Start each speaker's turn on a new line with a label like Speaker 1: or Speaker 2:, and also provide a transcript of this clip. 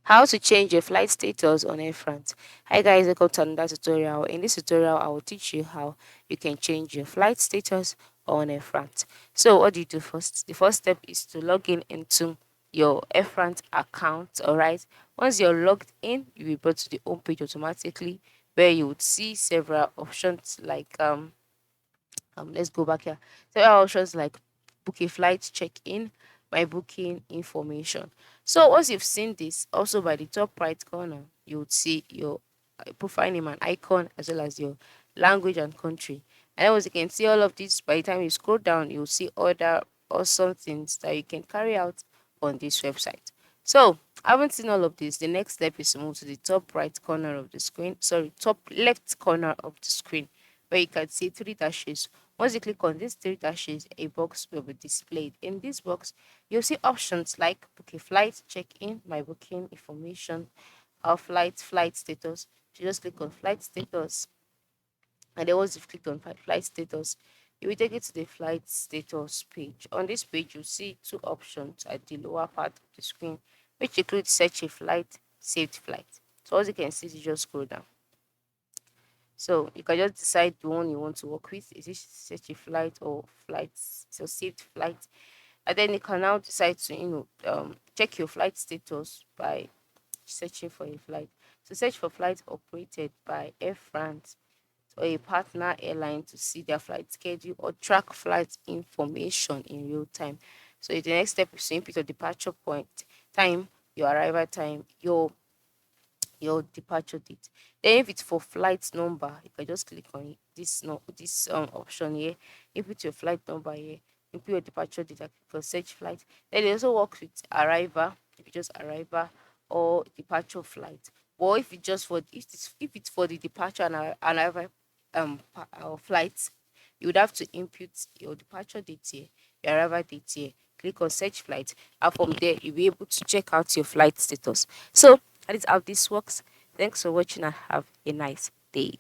Speaker 1: How to change your flight status on Airfrance. Hi guys, welcome to another tutorial. In this tutorial, I will teach you how you can change your flight status on Airfrance. So what do you do first? The first step is to log in into your Airfrance account. Alright. Once you're logged in, you'll be brought to the home page automatically where you would see several options like let's go back here. Several options like book a flight, check in, my booking information. So once you've seen this, also by the top right corner, you would see your profile name and icon as well as your language and country. And then once you can see all of this, by the time you scroll down, you'll see other awesome things that you can carry out on this website. So, having seen all of this, the next step is to move to the top right corner of the screen, sorry, top left corner of the screen, where you can see three dashes. Once you click on these three dashes, a box will be displayed. In this box, you'll see options like book a flight, check in, my booking information, our flight status. You just click on flight status, and then once you've clicked on flight status, you will take it to the flight status page. On this page, you'll see two options at the lower part of the screen, which include search a flight, saved flight. So as you can see, you just scroll down. So you can just decide the one you want to work with. Is it search a flight or flights? So saved flight. And then you can now decide to, check your flight status by searching for a flight. So search for flights operated by Air France or a partner airline to see their flight schedule or track flight information in real time. So the next step is to input your departure point, time, your arrival time, your departure date. Then if it's for flight number, you can just click on this no this option here. Input your flight number here. Input your departure date. I click on search flight. Then it also works with arrival. If you just arrival or departure flight. Or if it's just for if it's for the departure and arrival flights, you would have to input your departure date here, your arrival date here. Click on search flight, and from there you'll be able to check out your flight status. So that is how this works. Thanks for watching and have a nice day.